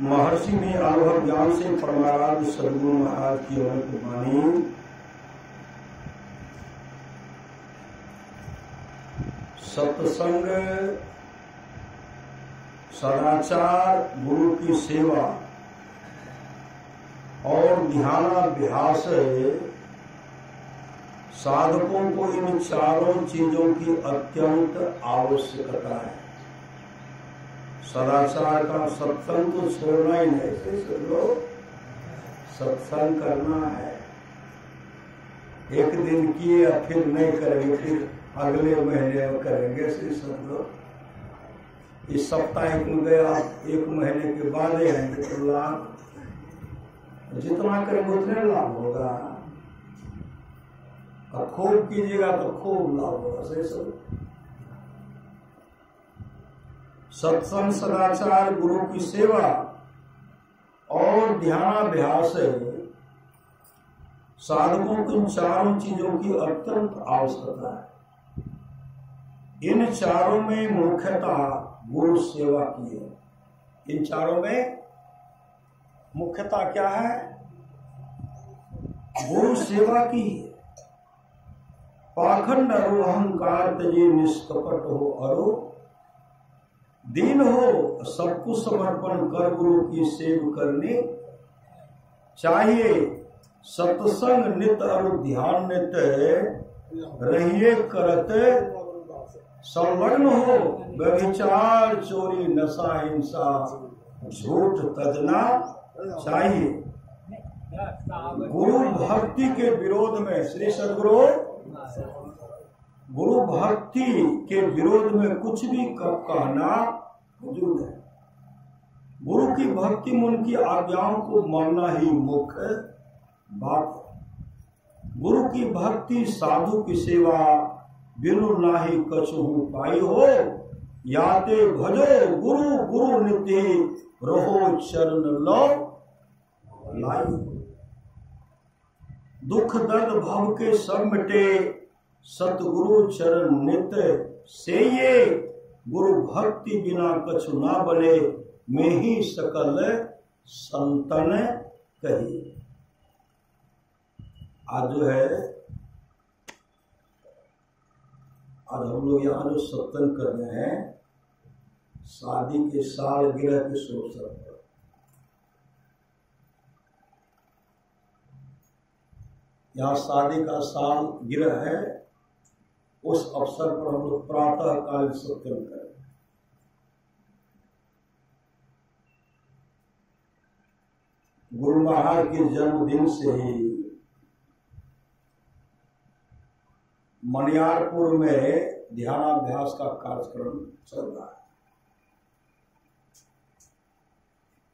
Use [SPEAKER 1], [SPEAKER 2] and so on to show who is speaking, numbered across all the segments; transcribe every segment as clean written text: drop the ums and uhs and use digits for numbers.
[SPEAKER 1] महर्षि में अनुभव ज्ञान से परमाराध्य सद्गुरु महाराज की अनंत वाणी। सत्संग, सदाचार, गुरु की सेवा और ध्यानाभ्यास साधकों को इन चारों चीजों की अत्यंत आवश्यकता है। सदाचार का सत्संग तो छोड़ना ही नहीं, लोग सत्संग करना है। एक दिन किए फिर नहीं करेंगे, फिर अगले महीने में करेंगे। सब लोग इस सप्ताह में गया, एक महीने के बाद आएंगे तो लाभ जितना करेंगे उतने लाभ होगा। और खूब कीजिएगा तो खूब लाभ होगा। सही सब सत्संग, सदाचार, गुरु की सेवा और ध्यानाभ्यास साधकों की इन चारों चीजों की अत्यंत आवश्यकता है। इन चारों में मुख्यतः गुरु सेवा की है। इन चारों में मुख्यतः क्या है? गुरु सेवा की। पाखंड अरु अहंकार तजे निष्कपट हो अरु दीन हो, सबको समर्पण कर गुरु की सेवा करनी चाहिए। सत्संग नित और ध्यान नित रहिए करत संलग्न हो। व्यभिचार, चोरी, नशा, हिंसा, झूठ तजना चाहिए। गुरु भक्ति के विरोध में श्री सद्गुरु गुरु भक्ति के विरोध में कुछ भी कहना मौजूद है। गुरु की भक्ति में उनकी आज्ञाओं को मानना ही मुख्य बात है। गुरु की भक्ति साधु की सेवा बिनु नाही कछु पाई हो। याते भजो गुरु गुरु नित्य रहो चरण लो लाई। दुख दर्द भव के सब मिटे सतगुरु चरण नित से ये। गुरु भक्ति बिना कछु ना बने में ही सकल संतन कही। आज जो है, आज हम लोग यहाँ जो सत्संग कर रहे हैं शादी के सालगिरह के अवसर पर। यहाँ शादी का सालगिरह है, उस अवसर पर हम लोग प्रातः काल सत्संग करें। गुरु महाराज के जन्मदिन से ही मनियारपुर में ध्यानाभ्यास का कार्यक्रम चल रहा है।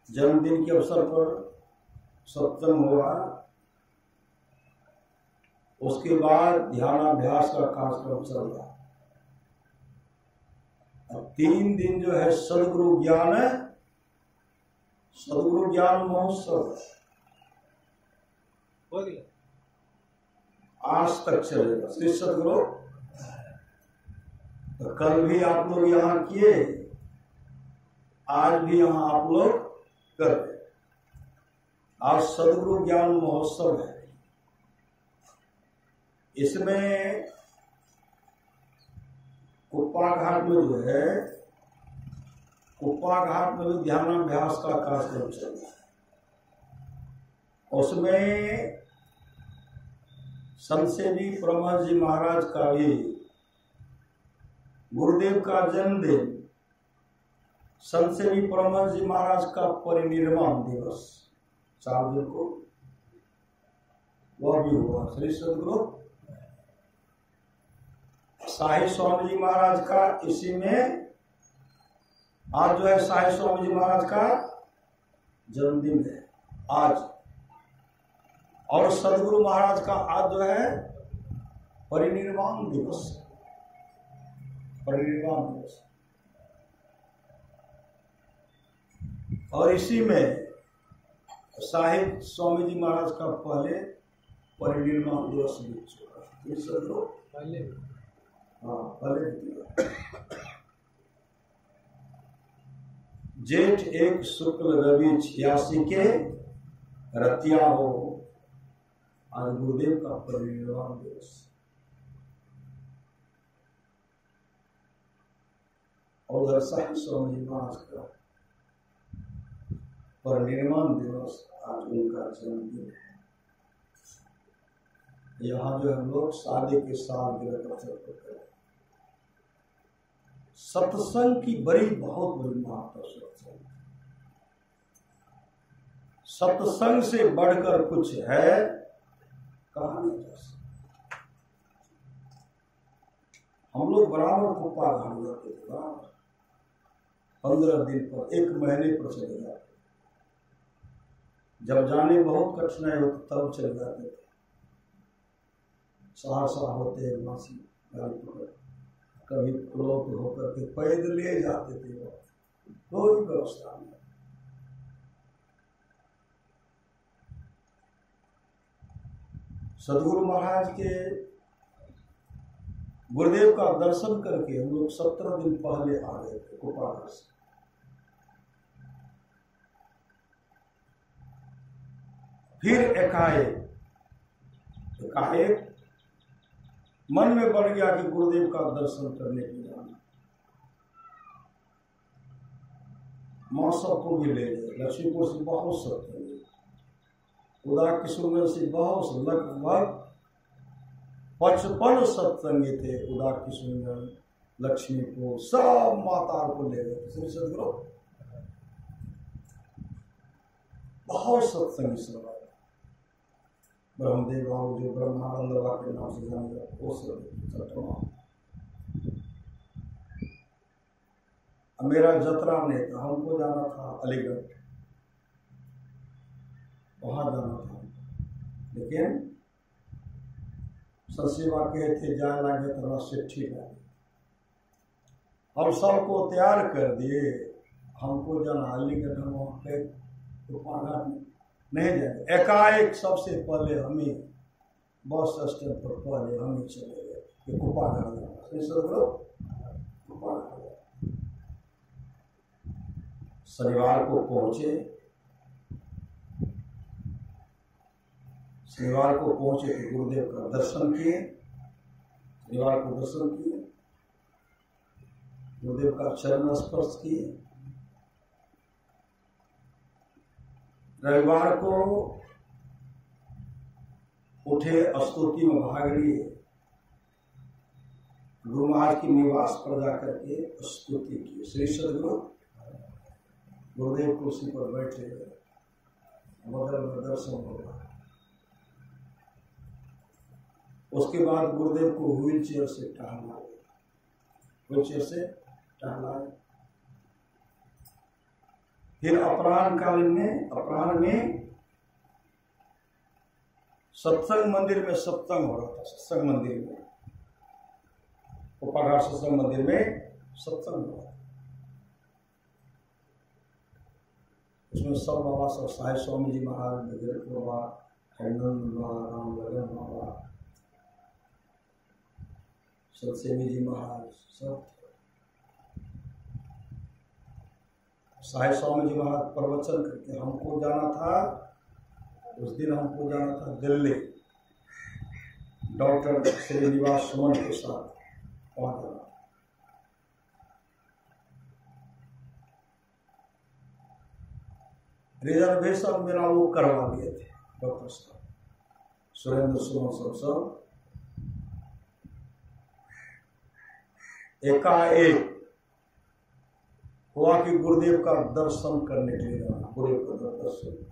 [SPEAKER 1] जन्मदिन के अवसर पर सत्संग हुआ, उसके बाद ध्यानाभ्यास का कार्यक्रम चल रहा है। अब 3 दिन जो है सदगुरु ज्ञान महोत्सव आज तक चलेगा। श्री सदगुरु तो कल भी आप लोग यहाँ किए, आज भी यहाँ आप लोग कर रहे। आज सदगुरु ज्ञान महोत्सव है। इसमें कुप्पा घाट में जो है, कुप्पा घाट में जो ध्यानाभ्यास का कार्यक्रम चल रहा है, उसमें संतसेवी परमहंस जी महाराज का भी गुरुदेव का जन्मदिन, संतसेवी परमहंस जी महाराज का परिनिर्वाण दिवस 4 दिन को वह भी हुआ। श्री सद्गुरु साहिब स्वामी जी महाराज का इसी में आज जो है साहिब स्वामी जी महाराज का जन्मदिन है आज। और सदगुरु महाराज का आज जो है परिनिर्वाण दिवस। और इसी में साहिब स्वामी जी महाराज का पहले परिनिर्वाण दिवस बीत चुका है।
[SPEAKER 2] पहले
[SPEAKER 1] हाँ पहले दिया। जेठ 1 शुक्ल रवि 86 के रतिया हो, आज गुरुदेव का परिनिर्वाण दिवस। और उधर साहिब स्वामी जी महाराज का परिनिर्वाण दिवस, आज उनका जन्मदिन है। यहाँ जो हम लोग शादी के सालगिरह का अवसर पर करें, सत्संग की बहुत बड़ी महत्व। सत्संग से बढ़कर कुछ है कहा नहीं जा सकता। हम लोग बराबर कुप्पा घाट जाते थे, 15 दिन पर, 1 महीने पर चले जाते। जब जाने बहुत कठिनाई होती तब चले जाते थे। सहरसा होते मासी गाड़ी पकड़, कभी पुलों पे होकर के पैदल ले जाते थे। कोई व्यवस्था नहीं। सदगुरु महाराज के गुरुदेव का दर्शन करके हम लोग 17 दिन पहले आ गए थे कुपाघाट से। फिर एकाएक मन में बढ़ गया कि गुरुदेव का दर्शन करने के लिए जाना। माँ सबको भी ले गए। लक्ष्मीपुर से बहुत सत्संग, उदा किशोरगंज से बहुत, लगभग 55 सत्संगी थे। उदा किशोरगंज, लक्ष्मीपुर, सब माता को ले गए। श्री सदगुरु बहुत सत्संगी सब आए। ब्रह्मदेव बाबू जो ब्रह्मानंद बाबा के नाम से जाने गए, वो सब मेरा जतरा नहीं था, हमको जाना था अलीगढ़, वहां जाना था। लेकिन ससेवा कहे थे जाए लगे तो रास्ते ठीक है। हम सबको तैयार कर दिए, हमको जाना अलीगढ़, हम वहाँ पे कुपाघाट नहीं जाए। एकाएक सबसे पहले हमें बस स्टैंड पर पहले हमें चले गए कि कुपाघाट जाना। शनिवार को पहुंचे, शनिवार को पहुंचे तो गुरुदेव का दर्शन किए। शनिवार को दर्शन किए, गुरुदेव का चरण स्पर्श किए। रविवार को उठे, स्तुति में भाग लिए, गुरु महाराज की निवास पर जाकर के स्तुति की। श्री सदगुरु गुरुदेव कुर्सी पर बैठे, बगल में दर्शन होगा। उसके बाद गुरुदेव को व्हील चेयर से टहला, व्हील चेयर से टहला। फिर अपराह्न में सत्संग मंदिर में सत्संग हो रहा था। सत्संग मंदिर में, कुपाघाट सत्संग मंदिर में सत्संग हो रहा था। उसमें सब बाबा, सब साहिब स्वामी जी महाराज, नगर बाबा, हरिनंद बाबा, राम लगन बाबा, सतसेवी जी महाराज, सब। साहिब स्वामी जी महाराज प्रवचन करके हमको जाना था, उस दिन हमको जाना था दिल्ली, डॉक्टर श्रीनिवास सुमन के साथ वहां जाना। रिजर्वेशन मेरा वो करवा दिए थे डॉक्टर साहब, सुरेंद्र सुमन सब। एकाएक हुआ कि गुरुदेव का दर्शन करने के लिए जाना। गुरुदेव का दर्शन,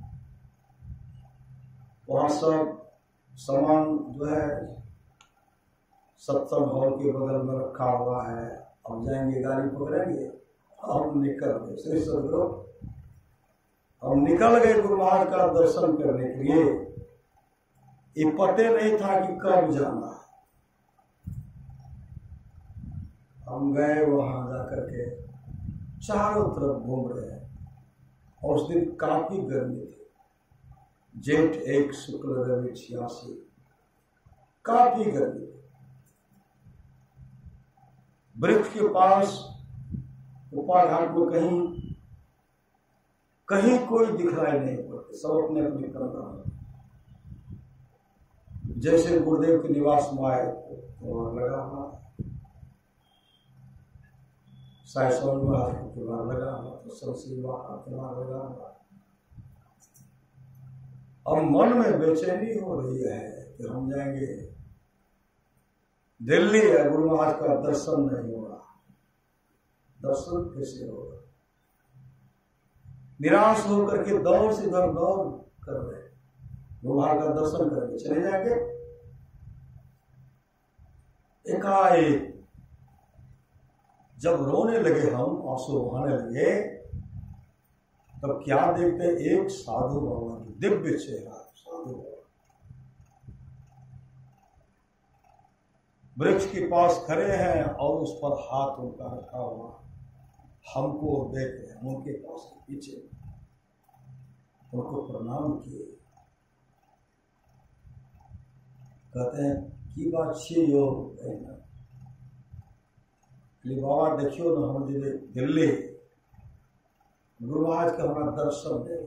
[SPEAKER 1] वहां सब सामान जो है सत्संग हॉल के बगल में रखा हुआ है। अब जाएंगे, गाड़ी पकड़ेंगे, हम निकल गए। श्री सदगुरु हम निकल गए गुरु महाराज का दर्शन करने के लिए। ये पते नहीं था कि कब जाना। हम गए, वहां जाकर के चारों तरफ घूम रहे हैं। और उस दिन काफी गर्मी थी। जेठ 1 शुक्ल रवि 86, काफी गर्मी। वृक्ष के पास उपाघाट में कहीं कोई दिखलाई नहीं पड़ते, सब अपने अपने कर्म में। जैसे गुरुदेव के निवास में आए तो वहां लगा हुआ, साय सौन में त्योहार लगा हुआ, तो सबसे त्योहार लगा हुआ। अब मन में बेचैनी हो रही है कि हम जाएंगे दिल्ली है, गुरु महाराज का दर्शन नहीं हो रहा, दर्शन कैसे होगा? निराश होकर के दौड़ से इधर दौड़ कर रहे, गुरु महाराज का दर्शन करके चले जाएंगे। एकाएक जब रोने लगे, हम आंसू बहाने लगे, तब क्या देखते? एक साधु बाबा की दिव्य चेहरा, साधु बाबा वृक्ष के पास खड़े हैं और उस पर हाथ उनका रखा हुआ, हमको देख रहे हैं। उनके पास पीछे उनको प्रणाम किए, कहते हैं की बात छे यो बाबा देखियो ना, हम दिल्ली गुरु महाराज के हमारा दर्शन दे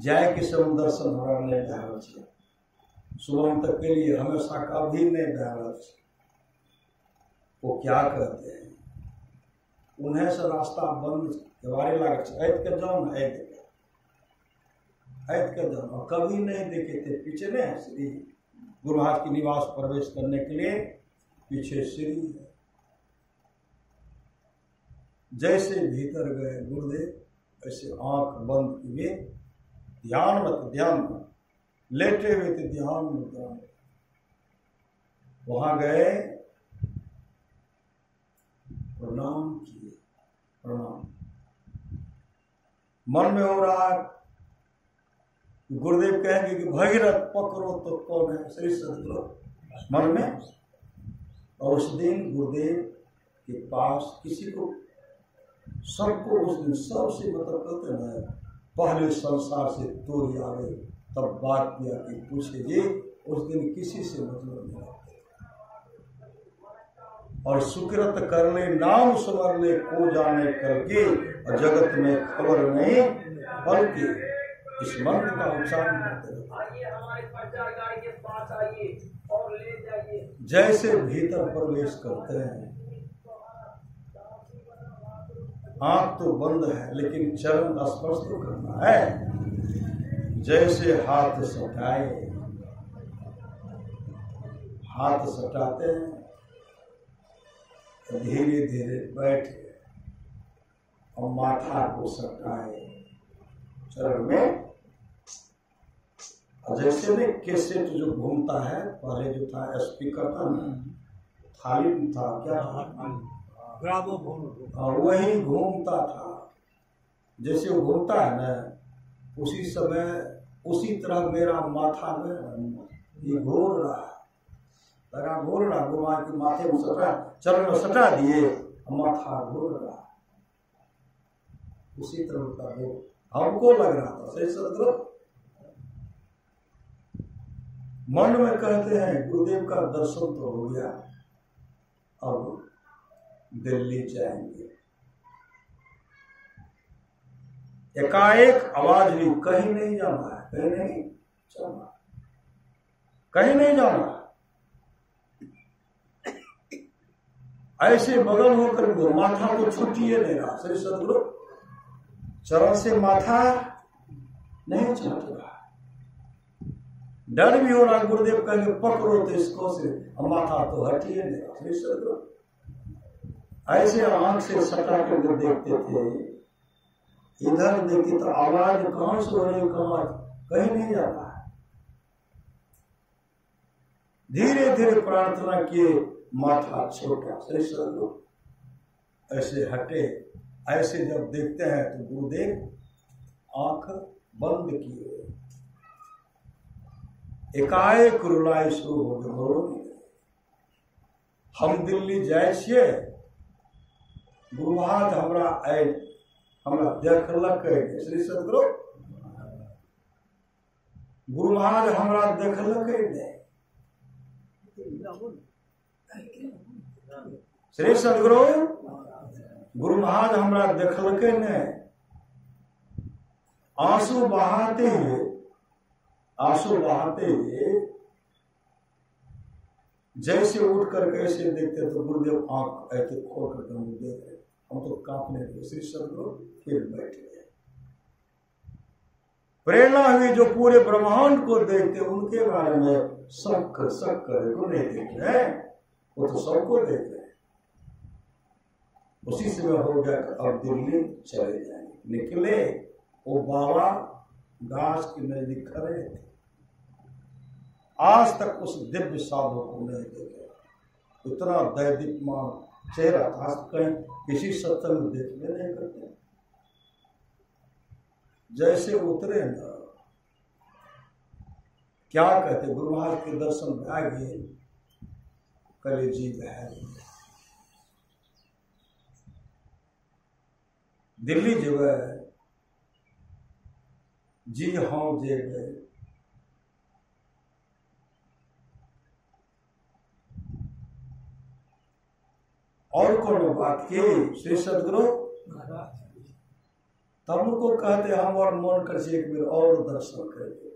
[SPEAKER 1] जाए कि सब दर्शन हमारा नहीं भैल छे, सुबह तक के लिए हमेशा कभी नहीं भैल छे। वो क्या कहते हैं, उन्हें से रास्ता बंद केवारे लागे छे, ऐत के जाओ ना, ऐत के जाओ, और कभी नहीं देखे थे पीछे ने श्री गुरु महाराज के निवास प्रवेश करने के लिए पीछे श्री है। जैसे भीतर गए गुरुदेव, ऐसे आंख बंद किए, ध्यान मत, लेटे हुए थे ध्यान में, वहां गए, प्रणाम किए, प्रणाम। मन में हो रहा है गुरुदेव कहेंगे कि भगीरथ पकड़ो तो कौन है, श्री सदगुरु मन में। और उस दिन गुरुदेव के पास किसी को, सबको उस दिन सबसे मतलब कहते हैं, पहले संसार से तोड़ आवे तब बात किया कि पूछे जी, उस दिन किसी से मतलब नहीं, और सुकृत कर ले नाम स्मर ले को जाने करके, और जगत में खबर नहीं बल्कि इस मंत्र का उच्चारण करते रहते। जैसे भीतर प्रवेश करते हैं, आंख तो बंद है लेकिन चरण स्पर्श तो करना है। जैसे हाथ सटाए, हाथ सटाते हैं, धीरे धीरे बैठे और माथा को सटाए चरण में। और जैसे में कैसेट जो घूमता है, पहले जो था स्पीकर था ना, थाली था क्या, वही घूमता था। जैसे वो घूमता है ना, उसी समय उसी तरह मेरा माथा में ये घूर रहा है, लगा घूर रहा, गुरु के माथे में सटा, चरण में सटा दिए, माथा घूर रहा, उसी तरह का घूर हमको लग रहा था। सही सदगुरु मन में कहते हैं गुरुदेव का दर्शन तो हो गया, अब दिल्ली जाएंगे। एकाएक आवाज हुई, कहीं नहीं जाना है, कहीं नहीं जाना, कहीं नहीं जाना। ऐसे बगल होकर माथा को छुट्टिए नहीं रहा। श्री सदगुरु चरण से माथा नहीं छूट रहा, डर भी हो रहा। गुरुदेव कहेंगे पकड़ो तो इसको से, माथा तो हटिए नहीं रहा। श्री सदगुरु ऐसे आंख से सटा कर देखते थे, इधर देखते तो आवाज कहां से हो रही, कहां, कहीं नहीं जाता है। धीरे धीरे प्रार्थना किए, माथा छोटा। श्री सदगुरु ऐसे हटे। ऐसे जब देखते हैं तो गुरुदेव आंख बंद किए, एकाएक रुलाई शुरू हो गए। हम दिल्ली जाए छिए, गुरु महाराज हमरा देखलक। श्री सदगुरु गुरु महाराज हमरा देखलकै नहीं। श्री सदगुरु गुरु महाराज हमरा देखलकै नहीं। आंसू बहाते हुए जैसे उठ करके ऐसे देखते तो गुरुदेव आंख ऐसे खोल करके हम देख रहे, हम तो कांपने लगे। श्री सदगुरु फिर बैठ गए। प्रेरणा हुई जो पूरे ब्रह्मांड को देखते उनके बारे में शक करे को नहीं देख रहे, वो तो सबको देख रहे। उसी समय हो गया कि अब दिल्ली चले जाएंगे। निकले, वो बाबा दास के नजदीक खड़े थे। आज तक उस दिव्य साधु को नहीं देखे, इतना दैदीप्यमान चेहरा था, कहीं किसी सत्संग में देखने नहीं करते। जैसे उतरे न, क्या कहते, गुरु महाराज के दर्शन आ गए, कलेजी बह गई। दिल्ली जो है जी हाँ जे गए। और कौन बात की श्री सदगुरु तब उनको कहते हम और मन कर से एक बार और दर्शन करके।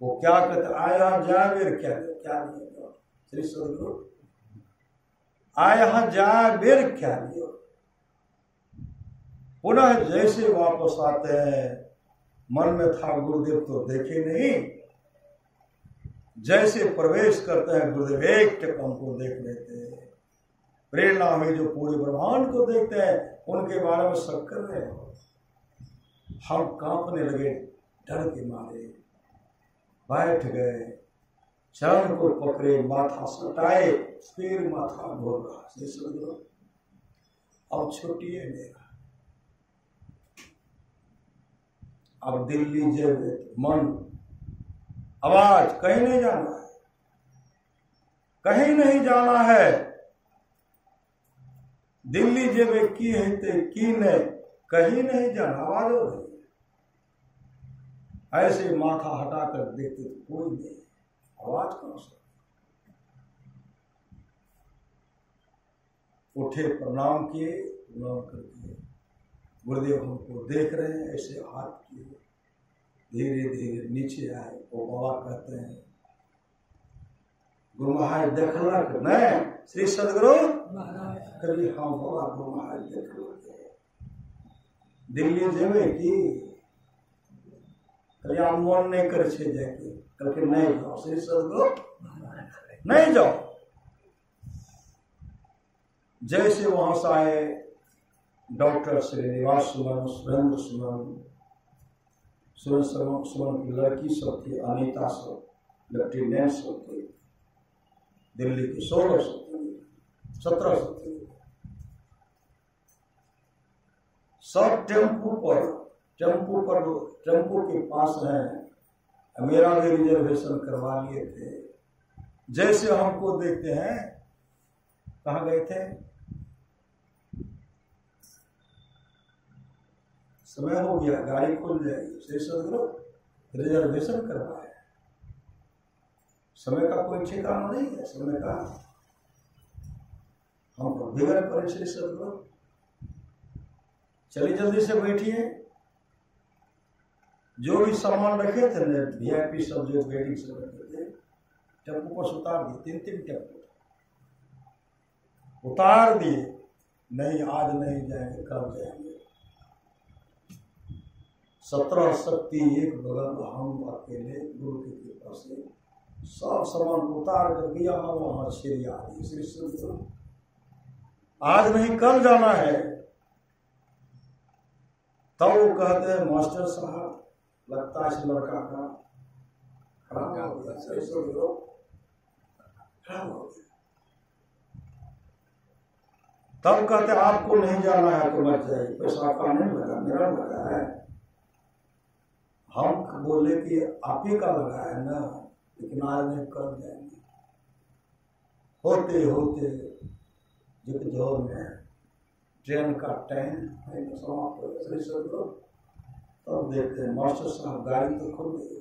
[SPEAKER 1] वो क्या कहते, आया जा बेर क्या नहीं श्री सदगुरु, आया जा बेर क्या लियो। पुनः जैसे वापस आते हैं, मन में था गुरुदेव तो देखे नहीं, जैसे प्रवेश करते हैं गुरुदेव एक टक हमको देख लेते हैं। प्रेरणा हुई जो पूरे ब्रह्मांड को देखते हैं उनके बारे में शक कर रहे हो। हम कांपने लगे डर के मारे, बैठ गए, चरण को पकड़े, माथा सटाए, फिर माथा घोर रहा। अब छुट्टिए मेरा, अब दिल्ली जेबे मन आवाज कहीं नहीं जाना है, कहीं नहीं जाना है। दिल्ली जेबे की हेते की नहीं, कहीं नहीं जाना, आवाज हो रही। ऐसे माथा हटाकर देखते तो कोई नहीं, आवाज कौन सा। उठे, प्रणाम किए, प्रणाम करके गुरुदेव हमको देख रहे हैं, ऐसे हाथ किए, धीरे धीरे नीचे आए। वो बाबा कहते हैं गुरु महाराज देखलक नहीं श्री सदगुरु, कभी हाँ बाबा गुरु महाराज देखलक। दिल्ली जेबे की कभी आप मन नहीं करे छे जाके, करके नहीं जाओ श्री सदगुरु, नहीं जाओ। जैसे वहां से आए डॉक्टर श्रीनिवास सुमन, सुरेंद्र सुमन, सुमन की लड़की सब थी, अनीता सब, लेफ्टिनेंट सब थे, दिल्ली की 16 सब थे, 17 सब थे। सब टेम्पू के पास हैं, मेरा भी रिजर्वेशन करवा लिए थे। जैसे हमको देखते हैं, कहाँ गए थे, समय हो गया, गाड़ी खुल जाएगी, श्री सदगुरु रिजर्वेशन करवाए। समय का कोई ठिकाना नहीं है, समय का हम बिगड़ पड़े। श्री सदगुरु चलिए जल्दी से बैठिए। जो भी सामान रखे थे ना, VIP सब जो वेटिंग से रखे थे, टेम्पो पर उतार दिए, 3 टेम्पो उतार दिए। नहीं आज नहीं जाएंगे, कल जाएंगे। 17 शक्ति एक बगल, हम अकेले गुरु की कृपा से सब सामान उतार कर दिया। हम वहां श्री आदि श्री सदगुरु, आज नहीं कल जाना है। तब वो कहते हैं मास्टर साहब लगता है इस लड़का का खराब हो गया, श्री सदगुरु खराब हो गया। तब कहते आपको नहीं जाना है तो मत जाइए, पैसा आपका नहीं लगा, मेरा लगा है। हम बोले कि आप ही का लगा है ना, लेकिन आज नहीं कर जाएंगे। होते होते झकझोर में ट्रेन का टाइम समाप्त हो गया। तब देखते हैं मास्टर साहब गाड़ी तो खुल गई,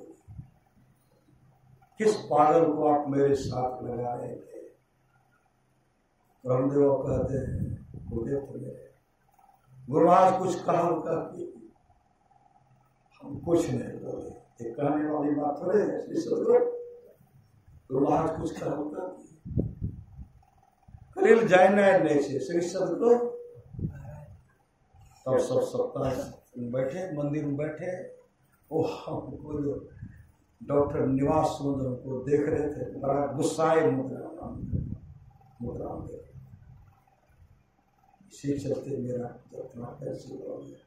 [SPEAKER 1] किस पागल को आप मेरे साथ लगा रहे थे? रामदेव कहते हैं गुरुदेव तो मेरे गुरु महाराज कुछ कहा उनका कि हम कुछ नहीं बोले। ये कहने वाली बात थोड़े है। श्री सदगुरु गुरु महाराज कुछ कहा उनका करील जाना नहीं से श्री सदगुरु। तब सब सप्ताह बैठे मंदिर में बैठे। वो हमको जो डॉक्टर निवास सुंदर को देख रहे थे, बड़ा गुस्साए मुद्रा दे। इसी चलते मेरा जतना कैसे हो गया।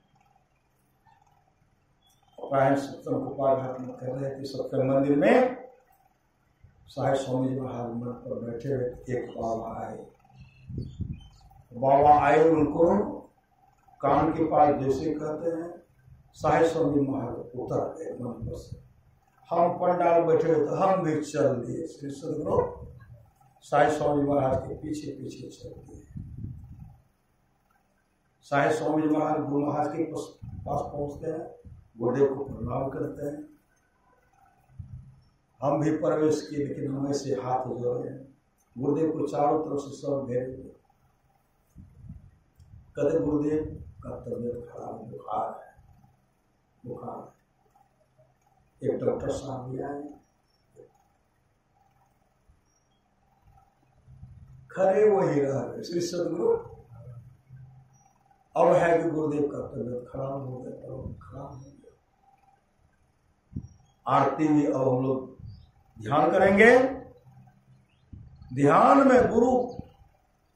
[SPEAKER 1] सत्संग को पाठ में कर रहे थे सत्संग मंदिर में। साहेब स्वामी जी महाराज मन पर बैठे हुए। एक बाबा आए उनको कान के पास जैसे कहते हैं, साहेब स्वामी महाराज उतर गए मन पर से। हम पंडाल बैठे हुए तो हम भी चल दिए। श्री सदगुरु साहेब स्वामी महाराज के पीछे पीछे चल दिए। साहेब स्वामी महाराज गुरु महाराज के पास पहुंचते हैं, गुरुदेव को प्रणाम करते हैं। हम भी प्रवेश किए, लेकिन हम ऐसे हाथ जोड़े हैं। गुरुदेव को चारों तरफ से सब घेर दिए। कहते गुरुदेव का तबियत खराब, बुखार है, बुखार है। एक डॉक्टर साहब भी आए, खरे वही रह गए। श्री सदगुरु अब है कि गुरुदेव का तबियत खराब हो गया, तबियत खराब हो गया। आरती में अब हम लोग ध्यान करेंगे। ध्यान में गुरु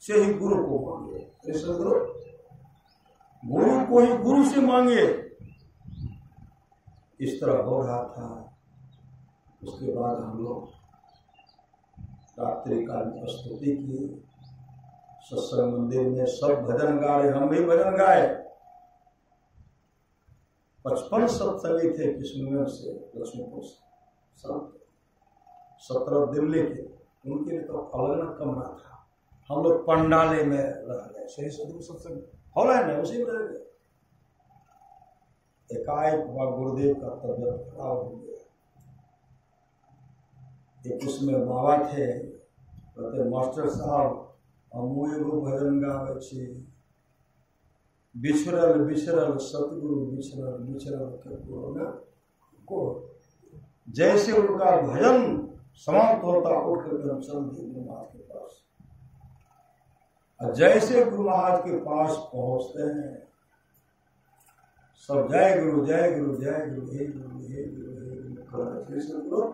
[SPEAKER 1] से ही गुरु को मांगे। श्री सदगुरु गुरु को ही गुरु से मांगे। इस तरह हो रहा था। उसके बाद हम लोग रात्रि काल में स्तुति की। सत्संग मंदिर में सब भजन गा रहे, हम भी भजन गाए। 55 सत्संगी थे किशनगंज से, लक्ष्मीपुर से, सब 17 दिल्ली के। उनके लिए तो अलग कमरा था। हम लोग पंडाले में रह गए। श्री सदगुरु सत्संग हॉल है ना, उसी में रह गए। एकाएक गुरुदेव का तबियत खराब हो गया। एक उसमें बाबा थे, कहते मास्टर साहब हमू एगो भजन गावे छी, बिछड़ल बिछड़ल सतगुरु बिछड़ल बिछड़ल के गुरु को। जैसे उनका भजन समाप्त होता उठ कर हम चल दिए गुरु महाराज के पास। और जैसे गुरु महाराज के पास पहुंचते हैं, सब जय गुरु जय गुरु जय गुरु हे गुरु हे गुरु हे गुरु। श्री सदगुरु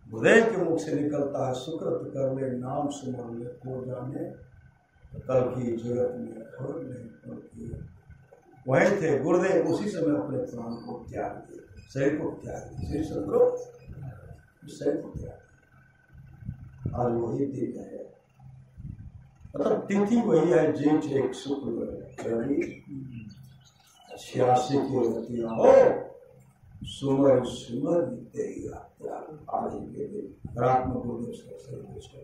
[SPEAKER 1] गुरुदेव के मुख से निकलता है, सुकृत कर ले नाम सुमर ले को जाने, कल की जगत में खबर नहीं पड़ती। वही थे गुरुदेव, उसी समय अपने प्राण को त्याग दिए, शरीर को त्याग दिए। श्री सदगुरु शरीर को त्याग दिया। आज वही दिन है, मतलब तिथि वही है, जेठ 1 शुक्र 86 की रतिया हो सुमर सुमर तेरी आदि के दिन रात में गुरुदेव से।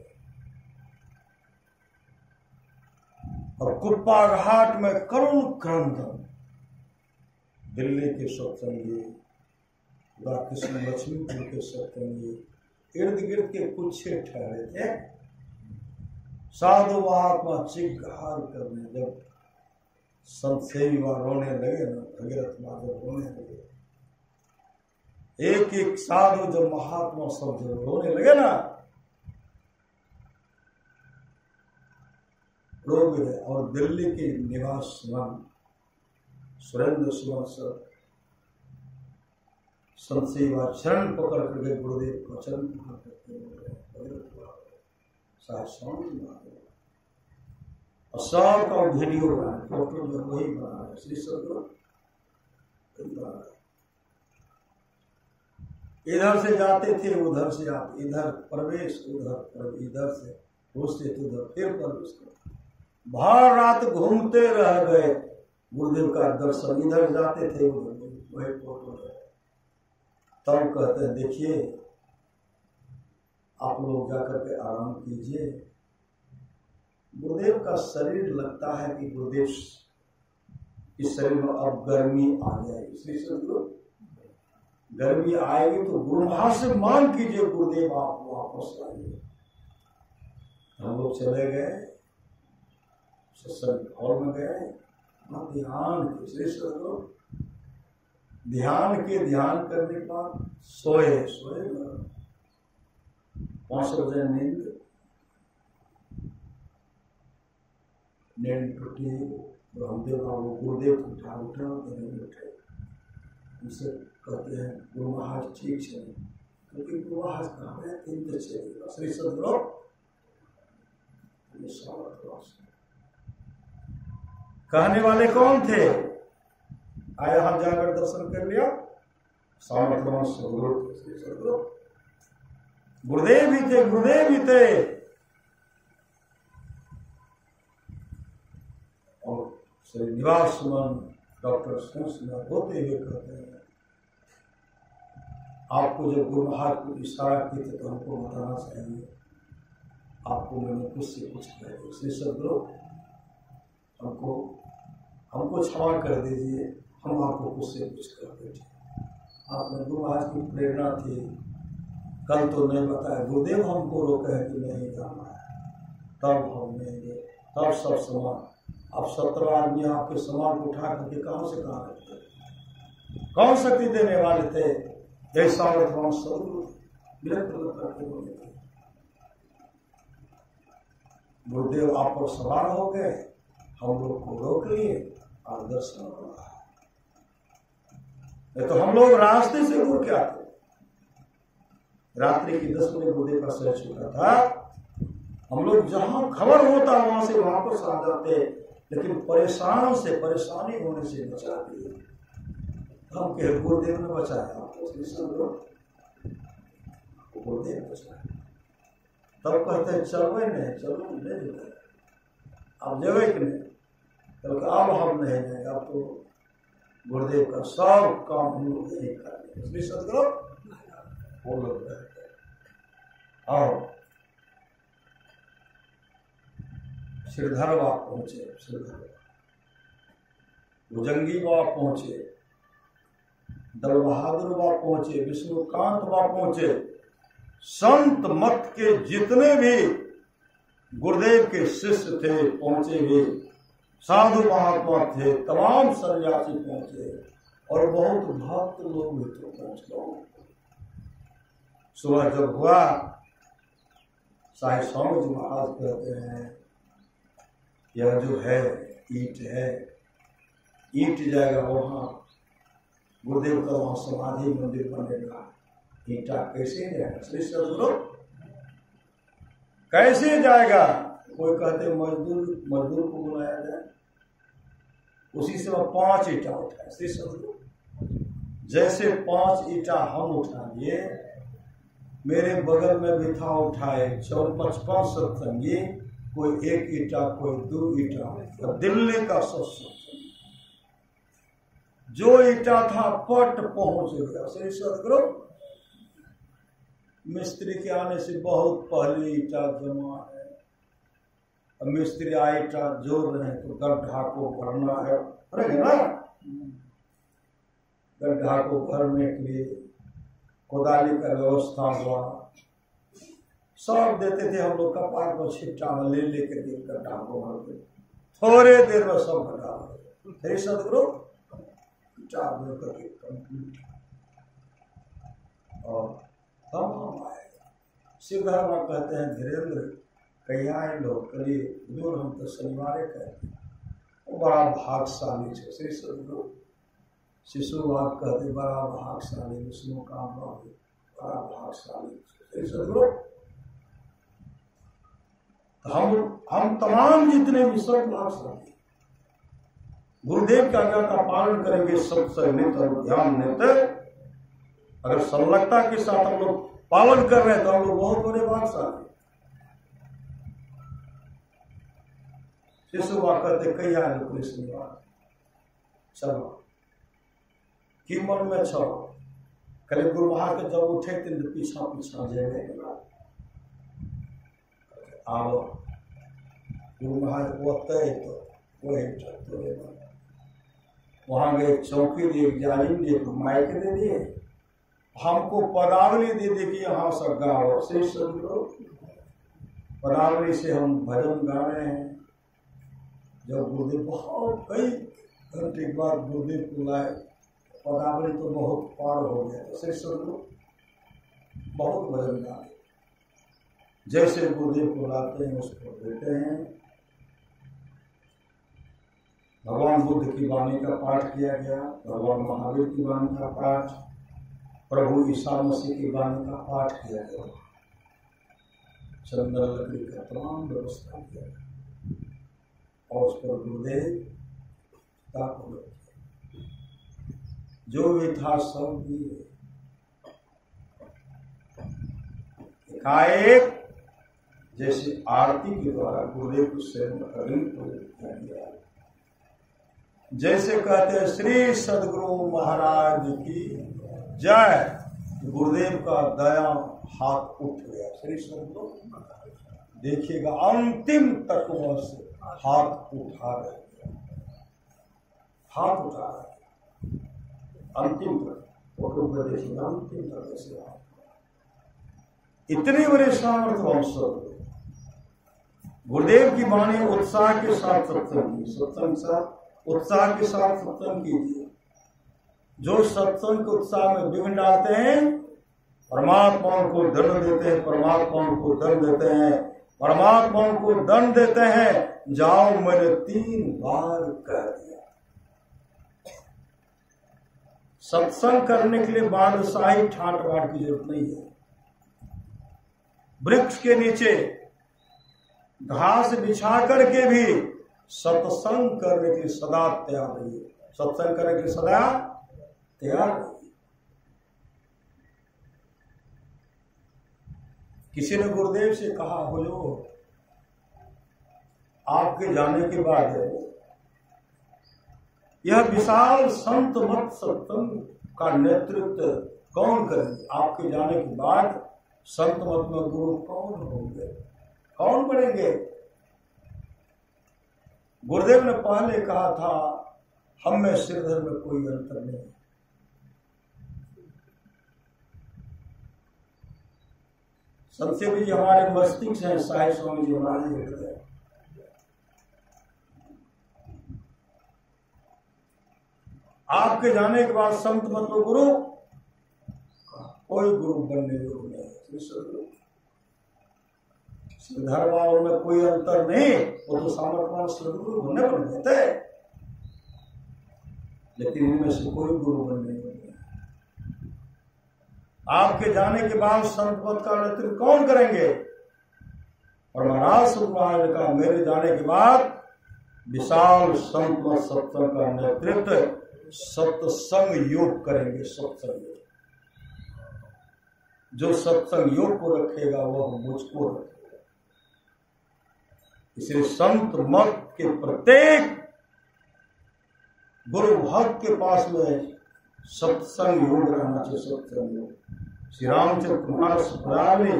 [SPEAKER 1] और कुप्पा घाट में करुण क्रंदन दिल्ली के सत्संगी, कृष्ण लक्ष्मीपुर के सत्संगी, इर्द गिर्द के कुछ ठहरे थे। साधु महात्मा चिघार करने, जब संत सेवा रोने लगे ना, भगीरथ माधव रोने लगे, एक एक साधु जब महात्मा सब जब रोने लगे ना, रो गए। और दिल्ली के निवास सुरेंद्र सुमन सर संत सेवा चरण पकड़ करके गुरुदेव का चरण पकड़ करके साहब स्वामी और सब का वीडियो बना, फोटो में वही बना है। श्री सदगुरु इधर से जाते थे, उधर से आते, इधर प्रवेश उधर, इधर से घुसते थे उधर, फिर प्रवेश करते। भर रात घूमते रह गए। गुरुदेव का दर्शन, इधर जाते थे उधर, वही फोटो है। तब कहते हैं देखिए आप लोग जाकर के आराम कीजिए। गुरुदेव का शरीर लगता है कि गुरुदेव इस शरीर में अब गर्मी आ जाएगी। श्री सदगुरु गर्मी आएगी तो गुरु महाराज से मांग कीजिए, गुरुदेव आप वापस आइए। हम लोग चले गए, सत्संग हॉल में गए, ध्यान ध्यान करने के बाद सोए 5 बजे नींद टूटी। रामदेव बाबू गुरुदेव उठा उठे, उनसे कहते हैं गुरु महाराज ठीक है, क्योंकि गुरु महाराज कहाँ है 3 बजे श्री सदगुरु कहने वाले कौन थे? आया हम जाकर दर्शन कर लिया, सामर्थ्यवान सदगुरु श्री सदगुरु गुरुदेव ही थे। और श्री निवास सुमन डॉक्टर सुमन होते हुए कहते हैं, आपको जब गुरु महाराज को इशारा किए थे तो हमको बताना चाहिए, आपको मैंने कुछ से कुछ कह दिया। श्री सदगुरु हमको क्षमा कर दीजिए, हम आपको कुछ से कुछ कर बैठे। आपने गुरु महाराज की प्रेरणा थी, कल तो नहीं बताया, गुरुदेव हमको रोके है कि नहीं जाना है, तब हम नहीं गए। तब सब सामान, अब 17 आदमी आपके सामान को उठा करके कहाँ से कहाँ रखते? कौन शक्ति देने वाले थे? ऐसा सदगुरु करके बोले थे, गुरुदेव आप पर सवार हो गए, हम लोग को रोक लिए और दर्शन हो रहा है। तो हम लोग रास्ते से दूर क्या थे? रात्रि की 10 बजे गुरुदेव का सह चुका था, हम लोग जहां खबर होता वहां से वापस आ जाते, लेकिन परेशानी होने से बचा दिए। हम कहे गुरुदेव ने बचाया आपको, गुरुदेव बचाया। तब कहते हैं चलो नहीं, चलो नहीं, अब जगह कि नहीं, तो अब हम नहीं जाएंगे, अब तो गुरुदेव का सब काम हम लोग नहीं करेंगे। इसलिए सदगुरु वो लोग रहते हैं। और श्रीधर बाबा पहुंचे, भुजंगी बाबा पहुंचे, दल बहादुर बाबा पहुंचे, विष्णुकांत बाबा पहुंचे। संत मत के जितने भी गुरुदेव के शिष्य थे पहुंचे हुए, साधु महात्मा थे, तमाम सन्यासी पहुंचे, और बहुत भक्त लोग भी तो पहुंच। सुबह जब हुआ, साहिब स्वामी जी महाराज कहते हैं यह जो है ईंट है, ईंट जाएगा वहां, गुरुदेव का वहां समाधि मंदिर बनेगा, ईंटा कैसे जाएगा? श्री सदगुरु कैसे जाएगा? कोई कहते मजदूर को बुलाया जाए, उसी से 5 ईंटा उठाए। श्री सदगुरु जैसे 5 ईंटा हम उठा लिए, मेरे बगल में भी था उठाए 54 सत्संगी, कोई 1 ईंटा, कोई 2 ईंटा, दिल्ली का सत्संग जो ईंटा था पट पहुंच गया। श्री सदगुरु मिस्त्री के आने से बहुत पहले ईंटा जमा है, अब मिस्त्री आए ईंटा जोड़ रहे हैं तो गड्ढा को भरना है ना, गड्ढा को भरने के लिए कोदाली का व्यवस्था हुआ, सब देते थे। हम लोग कपार को छिट्टा में ले लेकर के गड्ढा को भर के थोड़े देर में सब गड्ढा भर। श्री सदगुरु करके कंप्लीट, और तब हम आए। शिवधर बाबा कहते हैं धीरेन्द्र कहीं आए लोग, करिए जो हम तो शनिवार कहते हैं, वो बड़ा भागशाली है। श्री सदगुरु शिशु बात कहते बड़ा भागशाली, विष्णु का बड़ा भागशाली श्री सदगुरु। हम तमाम जितने भी सब भागशाली गुरुदेव की आज्ञा का पालन करेंगे, सबसे नित और ध्यान नित, अगर संलग्नता के साथ हम लोग पालन कर रहे हैं तो हम लोग बहुत बड़े भागशाली। शिशु बात कहते कई आए पुलिस चलो की मन में छो, कल गुरु महाराज के जब उठे थे पीछा पीछा जाए आओ गुरु महाराज होते तो वही वहां गए, चौकी दिए, जालिम दिए, माइक दे दिए, हमको पदावली दे दे कि यहाँ सब गाओ। श्री सदगुरु पदावली से हम भजन गा रहे हैं। जब गुरुदेव बहुत कई घंटे के बाद गुरुदेव को लाए, पदावली तो बहुत पार हो गया। श्री सदगुरु बहुत भजन गा, जैसे गुरुदेव को लाते हैं उसको देते हैं। भगवान बुद्ध की वाणी का पाठ किया गया, भगवान महावीर की वाणी का पाठ, प्रभु ईसा मसीह की वाणी का पाठ किया गया, चंदन लकड़ी का तमाम व्यवस्था किया गया और उस पर गुरुदेव जो भी था सब दिए। एकाएक जैसे आरती के द्वारा गुरुदेव को स्वयं किया गया। जैसे कहते हैं श्री सदगुरु महाराज की जय, गुरुदेव का दया हाथ उठ गया। श्री सदगुरु देखिएगा अंतिम तक से हाथ उठा रहे, हाथ उठा रहे अंतिम तक, फोटो पर देखिएगा अंतिम तक से हाथ। इतनी बड़ी सामर्थ्य गुरुदेव की वाणी उत्साह के साथ सत्संग की, सत्संग साथ उत्साह के साथ सत्संग कीजिए। जो सत्संग के उत्साह में विघ्न डालते हैं, परमात्मा को दंड देते हैं, परमात्मा को दंड देते हैं, परमात्मा को दंड देते हैं। जाओ, मैंने 3 बार कह दिया। सत्संग करने के लिए बादशाही ठाट बाट की जरूरत नहीं है। वृक्ष के नीचे घास बिछा करके भी सत्संग करने के लिए सदा तैयार रहिए, सत्संग करने के लिए सदा तैयार रहिए। किसी ने गुरुदेव से कहा, हुजूर आपके जाने के बाद यह विशाल संत मत सत्संग का नेतृत्व कौन करेंगे? आपके जाने के बाद संत मत में गुरु कौन होंगे, कौन बनेंगे? गुरुदेव ने पहले कहा था, हम में श्रीधर में कोई अंतर नहीं। संतसेवी जी हमारे मस्तिष्क हैं, साहिब स्वामी जी हमारे हृदय। आपके जाने के बाद संत मत में गुरु कोई गुरु बनने योग्य नहीं। श्रीधर वालों में कोई अंतर नहीं, वो तो सामर्थ्यवान सदगुरु बनने बन जाते, लेकिन इनमें से कोई गुरु बनने योग्य नहीं। आपके जाने के बाद संत पद का नेतृत्व कौन करेंगे? और महाराज सुखमहाराज ने कहा, मेरे जाने के बाद विशाल संत पद सत्संग का नेतृत्व सत्संग योग करेंगे। सत्संग योग, जो सत्संग योग को रखेगा वह मुझको रखेगा। इसलिए संत मत के प्रत्येक गुरु भक्त के पास में सत्संग योग रहना चाहिए। सत्संग योग श्री रामचरितमानस में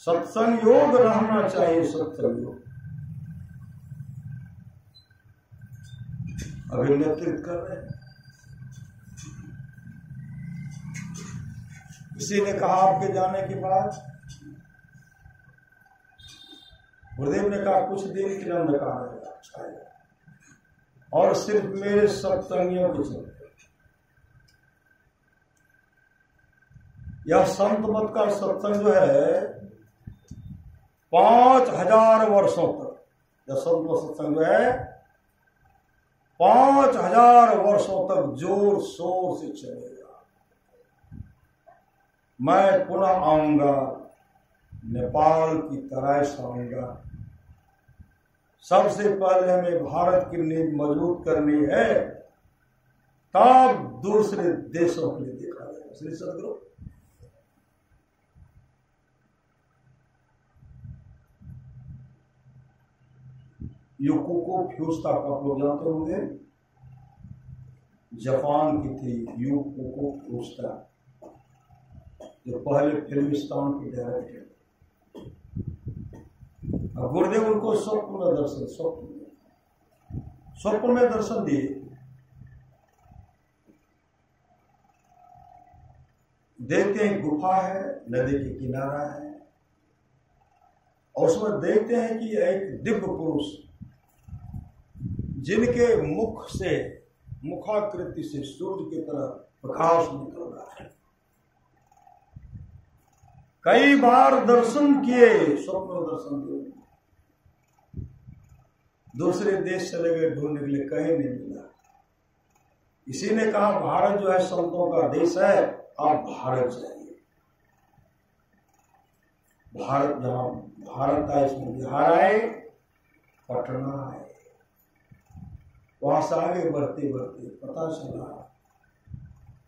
[SPEAKER 1] सत्संग योग रहना चाहिए। सत्संग योग अभी नेतृत्व कर रहे हैं। किसी ने कहा आपके जाने के बाद, गुरुदेव ने कहा कुछ दिन के लिए अंधकार रहेगा और सिर्फ मेरे सत्संगियों के चलते। यह संत मत का सत्संग जो है 5000 वर्षों तक, यह संत मत सत्संग जो है 5000 वर्षों तक जोर शोर से चलेगा। मैं पुनः आऊंगा, नेपाल की तरह आऊंगा। सबसे पहले हमें भारत की नींव मजबूत करनी है, तब दूसरे देशों के लिए देखा जाएगा। श्री सदगुरु युकोको फ्यूस्ता को आप लोग जानते होंगे, जापान की थी युकोको फ्यूस्ता, जो पहले फिल्मिस्तान की डायरेक्टर। गुरुदेव उनको स्वप्न में दर्शन, स्वप्न में दर्शन दिए। देखते हैं गुफा है, नदी के किनारा है, और उसमें देखते हैं कि एक दिव्य पुरुष जिनके मुख से, मुखाकृति से सूर्य की तरह प्रकाश निकल रहा है। कई बार दर्शन किए, स्वप्न दर्शन किए, दूसरे देश चले गए ढूंढने के लिए, कहीं नहीं मिला। किसी ने कहा भारत जो है संतों का देश है, आप भारत जाइए। भारत, जहां भारत आए इसमें बिहार आए, पटना आए, वहां से आगे बढ़ते बढ़ते पता चला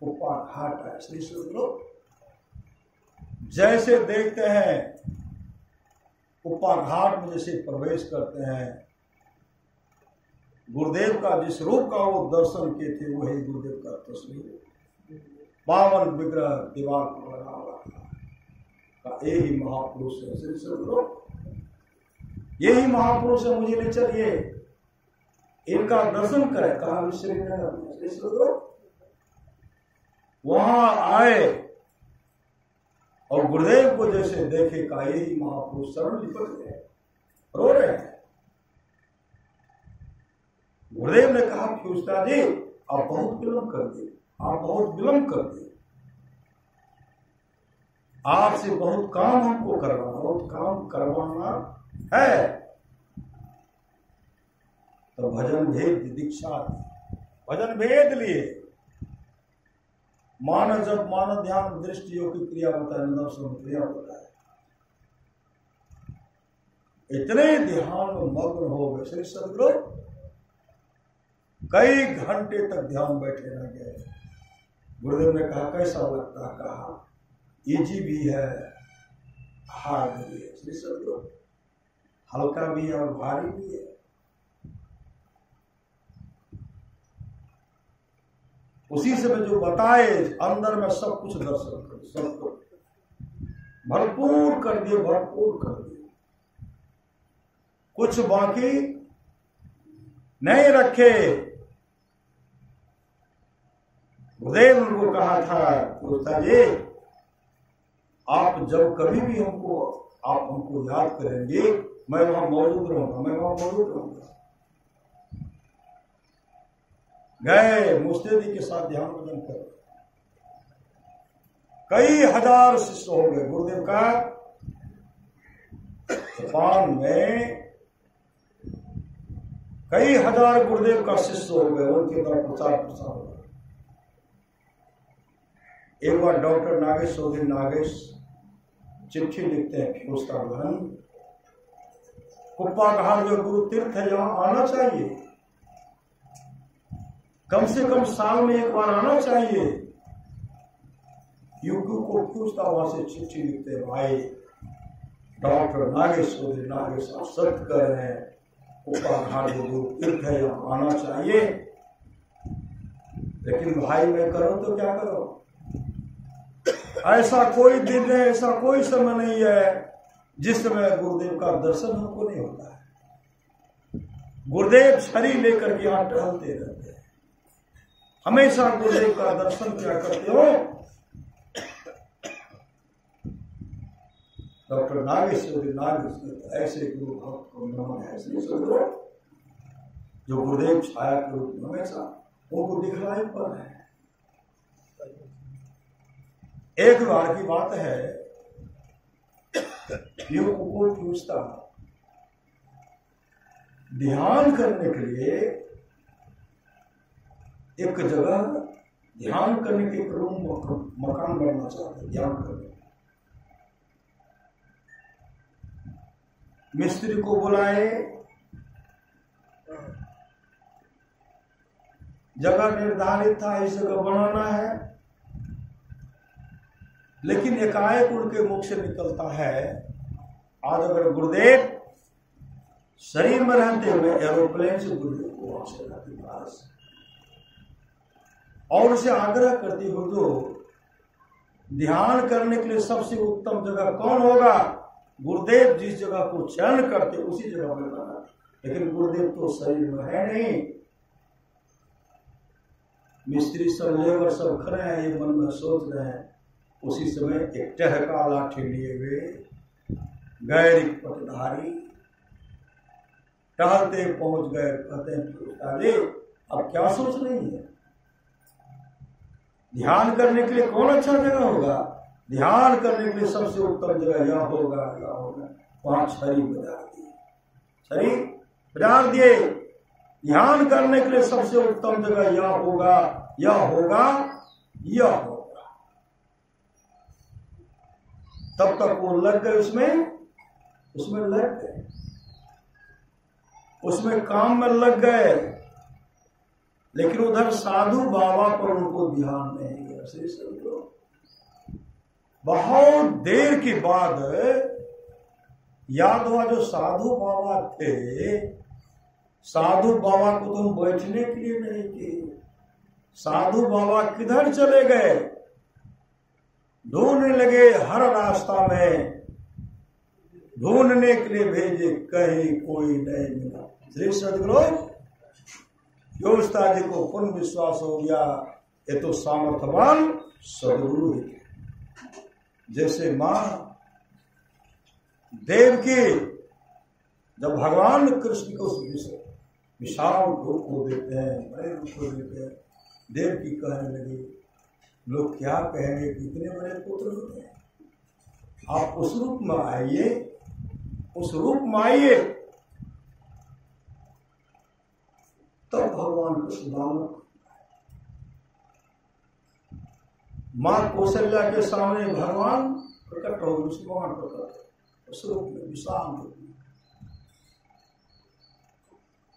[SPEAKER 1] कुप्पा घाट है। श्री लोग जैसे देखते हैं कुप्पा घाट में जैसे प्रवेश करते हैं, गुरुदेव का जिस रूप का वो दर्शन किए थे वही गुरुदेव का तस्वीर, पावन विग्रह दीवार पर लगा हुआ था। यही महापुरुष है श्री लोग, यही महापुरुष है, मुझे ले चलिए इनका दर्शन करें। कहा श्रीनगर, वहां आए और गुरुदेव को जैसे देखे, कहा यही महापुरुष, शरण लिपट गए, रो रहे हैं। गुरुदेव ने कहा फ्यूस्ता जी आप बहुत विलंब कर दिए, आप बहुत विलंब कर दिए, आपसे बहुत काम हमको करवाना, बहुत काम करवाना है। तो भजन भेद दीक्षा, भजन भेद लिए, मान जब मान ध्यान दृष्टि योग की क्रिया बताए, दर्शन क्रिया बताए, इतने ध्यान में मग्न हो गए श्री सदगुरु, कई घंटे तक ध्यान बैठे रह गए। गुरुदेव ने कहा कैसा लगता है? कहा इजी भी है, हार्ड भी है श्री सदगुरु, हल्का भी है और भारी भी है। उसी से जो बताए अंदर में सब कुछ दर्शन कर, सब कुछ भरपूर कर दिए, भरपूर कर दिए, कुछ बाकी नहीं रखे। गुरुदेव उनको कहा था गुरुता जी आप जब कभी भी हमको, आप हमको याद करेंगे, मैं वहां मौजूद रहूंगा, मैं वहां मौजूद रहूंगा। गए मुस्तैदी के साथ ध्यान भजन कर, कई हजार शिष्य हो गए गुरुदेव का। जापान में कई हजार गुरुदेव का शिष्य हो गए, उनके द्वारा प्रचार प्रसार हो गया। एक बार डॉक्टर नागेश चौधरी नागेश चिट्ठी लिखते हैं फ्यूस्ता बहन, कुप्पा घाट जो गुरु तीर्थ है यहां आना चाहिए, कम से कम साल में एक बार आना चाहिए। यूक्यू को फ्यूस्ता वहां से चिट्ठी लिखते हैं, भाई डॉक्टर नागेश चौधरी नागेश आप सत्य कर रहे हैं, कुप्पा घाट जो गुरु तीर्थ है यहां आना चाहिए, लेकिन भाई मैं करो तो क्या करो, ऐसा कोई दिन है, ऐसा कोई समय नहीं है जिस समय गुरुदेव का दर्शन हमको नहीं होता है। गुरुदेव छड़ी लेकर के यहां टहलते रहते हैं, हमेशा गुरुदेव का दर्शन क्या करते हो। डॉक्टर नागेश नागेश ऐसे गुरु भक्त को नमन है जो गुरुदेव छाया के रूप में हमेशा उनको दिखलाई पर है। एक बार की बात है, योग को पूछता ध्यान करने के लिए एक जगह, ध्यान करने के एक रूम मकान बनना चाहते, ध्यान करने। मिस्त्री को बुलाए, जगह निर्धारित था इस जगह बनाना है, लेकिन एकाएक उनके मुख से निकलता है आज अगर गुरुदेव शरीर में रहते हुए एरोप्लेन से गुरुदेव को वहां से लाते पास और उसे आग्रह करती हो तो ध्यान करने के लिए सबसे उत्तम जगह कौन होगा। गुरुदेव जिस जगह को चयन करते उसी जगह पर बनाना, लेकिन गुरुदेव तो शरीर में है नहीं। मिस्त्री सब लेबर सब खड़े हैं, ये मन में सोच रहे हैं उसी समय एक टहका लाठी लिए हुए गैरिक पटधारी टहलते पहुंच गए। कहते हैं अरे अब क्या सोच रही है, ध्यान करने के लिए कौन अच्छा जगह होगा? ध्यान करने के लिए सबसे उत्तम जगह यह होगा, यह होगा। वहां छड़ी बजा दिए, छड़ी बजा दिए। ध्यान करने के लिए सबसे उत्तम जगह यह होगा, यह होगा, यह होगा। तब तक वो लग गए उसमें लग गए, उसमें काम में लग गए। लेकिन उधर साधु बाबा पर उनको ध्यान नहीं गया। श्री सदगुरु बहुत देर के बाद याद हुआ, जो साधु बाबा थे, साधु बाबा को तुम बैठने के लिए नहीं किए, साधु बाबा किधर चले गए? ढूंढने लगे, हर रास्ता में ढूंढने के लिए भेजे, कहीं कोई नहीं मिला। श्री सदगुरु योगिता जी को पूर्ण विश्वास हो गया, ये तो सामर्थ्यवान सदगुरु है। जैसे मां देवकी जब भगवान कृष्ण को विशाल रूप को देते हैं, बड़े रूप को देते हैं, देवकी कहने लगी, लोग क्या कहेंगे, कितने बड़े पुत्र होते हैं, आप उस रूप में आइए, उस रूप में आइए। तब भगवान कृष्ण बालक मां कौशल्या के सामने भगवान प्रकट हो, भगवान प्रकट उस रूप में, विशाल रूप में।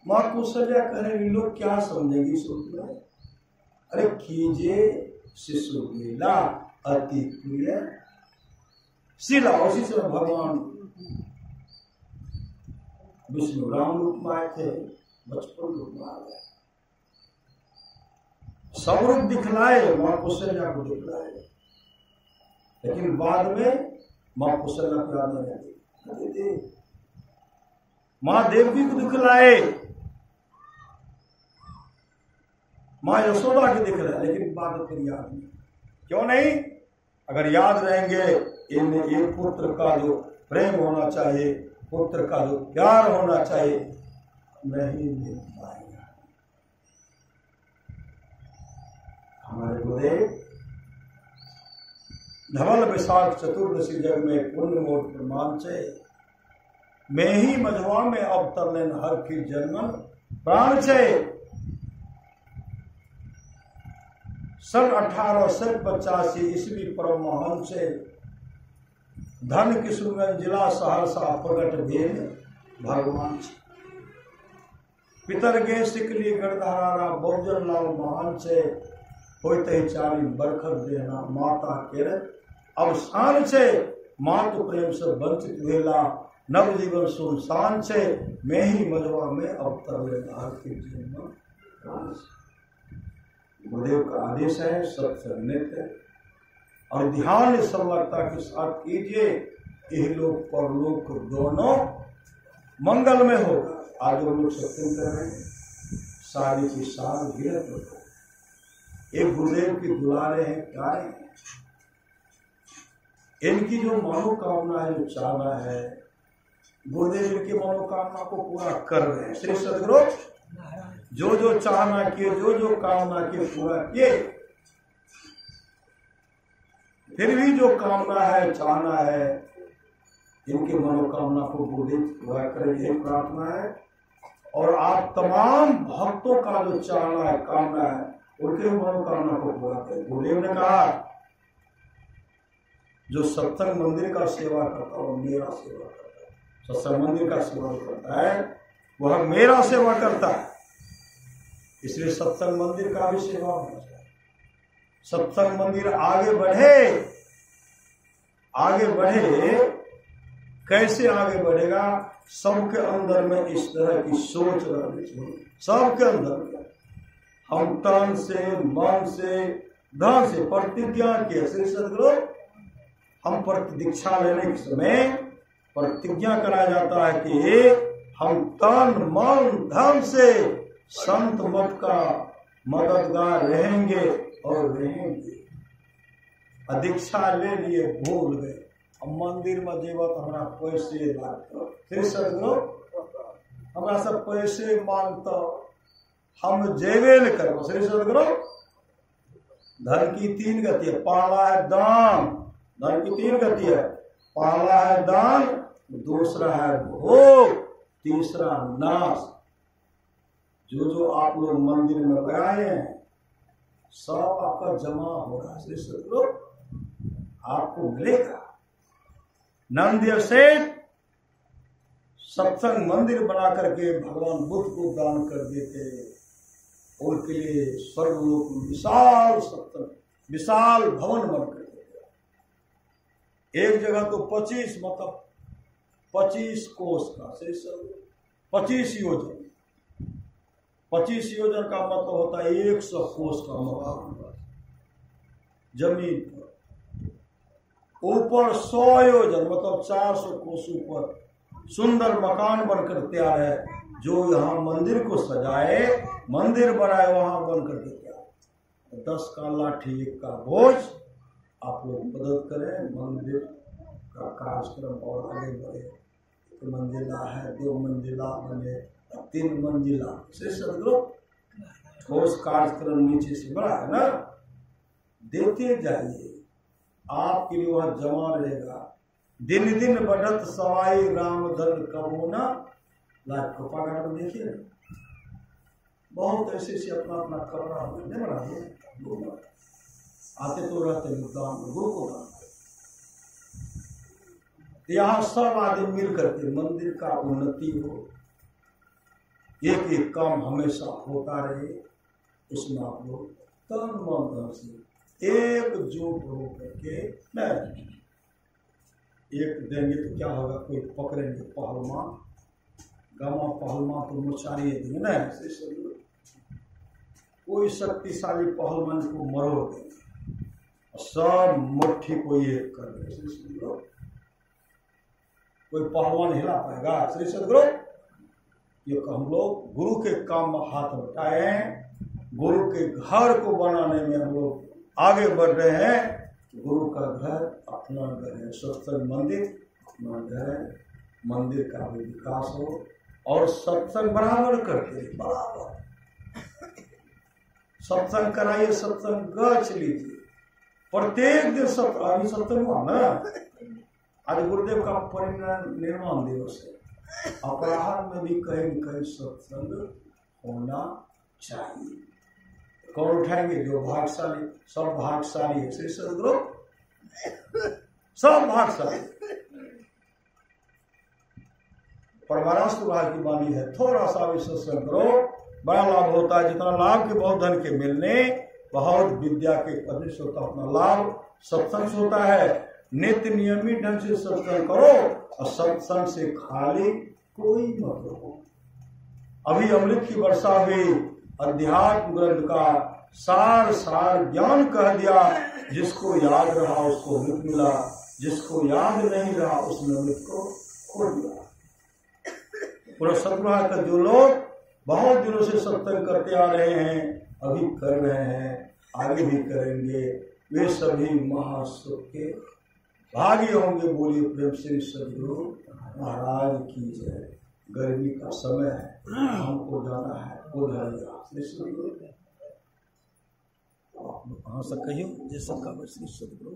[SPEAKER 1] मां कौशल्या कहने, लोग क्या समझेंगे इस रूप में? अरे कीजिए शिशु लीला अति प्रिय शिला। उसी समय भगवान विष्णु राम रूप में आए थे, बचपन रूप में आ गए, सब रूप दिखलाए, मां कौशल्या को दिखलाए। लेकिन बाद में मां कौशल्या को याद नहीं थे, मां देवकी को दिखलाए, मां यशोदा की दिख रहा है, लेकिन बात फिर याद नहीं। क्यों नहीं? अगर याद रहेंगे, इनमें एक पुत्र का जो प्रेम होना चाहिए, पुत्र का जो प्यार होना चाहिए, नहीं मिल पाएगा। हमारे गुरुदेव धवल विशाख चतुर्दशी जग में पुण्य मोट प्रमाण से मैं ही मझवा में अवतरलेन हर की जन्मन प्राण से। सन 1885 ईस्वी परमहंस से धन किशोरगंज जिला सहरसा प्रगट भेल भगवान से। पितर गे सिकली गढ़धारा बहुजन लाल महान से होते चाली बरखत देना माता के अवसान से। मातु प्रेम से वंचित भेला नवजीवन सुनसान से। मैं ही मजवा में अवतर लेना के जीवन। गुरुदेव का आदेश है, सत्संग नित्य और ध्यान संलग्नता के साथ कीजिए, इहलोक परलोक दोनों मंगल में होगा। आज हम लोग सत्संग कर रहे हैं, सारी की साल गिरत होगा। एक गुरुदेव की दुलारे हैं, प्यारे हैं, इनकी जो मनोकामना है, जो चाहना है, गुरुदेव इनकी मनोकामना को पूरा कर रहे हैं। श्री सदगुरु जो जो चाहना किए, जो जो कामना किए, पूरा किए। फिर भी जो कामना है, चाहना है, इनकी मनोकामना को गुरुदेव पूरा करें, यही प्रार्थना है। और आप तमाम भक्तों का जो चाहना है, कामना है, उनके मनोकामना को पूरा करें। गुरुदेव ने कहा, जो सत्संग मंदिर का सेवा करता है, मेरा सेवा करता है। सत्संग मंदिर का सेवा करता है, वह मेरा सेवा करता है। इसलिए सत्संग मंदिर का भी सेवा होना चाहिए। सत्संग मंदिर आगे बढ़े, आगे बढ़े, कैसे आगे बढ़ेगा? सबके अंदर में इस तरह की सोच रहनी चाहिए। सबके अंदर हम तन से, मन से, धन से प्रतिज्ञा किए। श्री सदगुरु हम दीक्षा लेने के समय प्रतिज्ञा कराया जाता है कि हम तन मन धन से संत मत का मददगार रहेंगे और रहेंगे। दीक्षा ले लिए भूल गए। अब मंदिर में जेब तो हमारा पैसे लागत, फिर सदगुरु हमारा सब पैसे मांगता, हम जेबे न करो। श्री सदगुरु धन की 3 गति है, पहला है दान, धन की 3 गति है, पहला है दान, दूसरा है भोग, तीसरा नाश। जो आप लोग मंदिर में लगाए हैं सब आपका जमा होगा, श्री सदगुरु आपको मिलेगा। नंददेव सेठ सत्संग मंदिर बना करके भगवान बुद्ध को दान कर देते, उनके लिए स्वर्गलोक में विशाल सत्संग, विशाल भवन बन कर एक जगह तो 25 मतलब 25 कोस का, 25 योजन, 25 योजन का मतलब होता है 100 कोस का मकान जमीन पर। ऊपर 100 योजन मतलब 400 कोस ऊपर सुंदर मकान बनकर तैयार है। जो यहाँ मंदिर को सजाए, मंदिर बनाए, वहां बनकर तैयार। 10 का लाठी 1 का बोझ। आप लोग मदद करें, मंदिर का कार्यक्रम और आगे बढ़े। 1 मंजिला है, 2 मंजिला बने, 3 मंजिला से सदगुरु ठोस कार्यक्रम नीचे से बड़ा है ना, देते जाइए, आपके लिए वहां जमा रहेगा। दिन दिन बढ़त सवाई राम धन कबो ना लाख। कृपा घाट में देखिए बहुत ऐसे से अपना अपना कमरा नहीं बना दिया, आते तो रहते दान गुरु को दान। यहाँ सब आदमी मिल करके मंदिर का उन्नति हो, एक एक काम हमेशा होता रहे, उसमें आप लोग तन मन धन से एकजुट हो करके नहीं। एक देंगे तो क्या होगा, कोई पकड़ेंगे पहलवान, गामा पहलवान तो मोचारी देंगे ना, कोई शक्तिशाली पहलवान को मरोड़ देंगे, सब मुट्ठी को एक कर देंगे। कोई पहलवान हिला पाएगा? श्री सदगुरु ये हम लोग गुरु के काम में हाथ बटाए हैं, गुरु के घर को बनाने में हम लोग आगे बढ़ रहे हैं। गुरु का घर अपना घर है, सत्संग मंदिर अपना घर है, मंदिर का भी विकास हो और सत्संग बराबर करके बराबर सत्संग कराइए, सत्संग गच लीजिए प्रत्येक दिन। सत्संग हुआ ना, आज गुरुदेव का परिनिर्वाण दिवस है, अपराह्न में भी कहीं न कहीं सत्संग होना चाहिए। कौन उठाएंगे? जो भाग्यशाली, सब भाग्यशाली है श्री सदगुरु, सब भाग्यशाली। परमाराष्ट्र विभाग की वाणी है, थोड़ा सा भी सत्संग करो बड़ा लाभ होता है। जितना लाभ के बहुत धन के मिलने, बहुत विद्या के अधिक होता अपना लाभ सत्संग से होता है। नित्य नियमित ढंग से सत्संग करो और सत्संग से खाली कोई मत रहो। अभी अमृत की वर्षा हुई, अध्यात्म ग्रंथ का सार ज्ञान कह दिया। जिसको याद रहा उसको अमृत मिला, जिसको याद नहीं रहा उसने अमृत को खो दिया। पूरा सतगुरु का जो लोग बहुत दिनों से सत्संग करते आ रहे हैं, अभी कर रहे हैं, आगे भी करेंगे, वे सभी महासुख के भागी होंगे। बोलिए प्रेम से सदगुरु महाराज की जय। गर्मी का समय है, हमको जाना है, हो जाएगा। आप लोग कहाँ से कहियो जैसा का श्री सदगुरु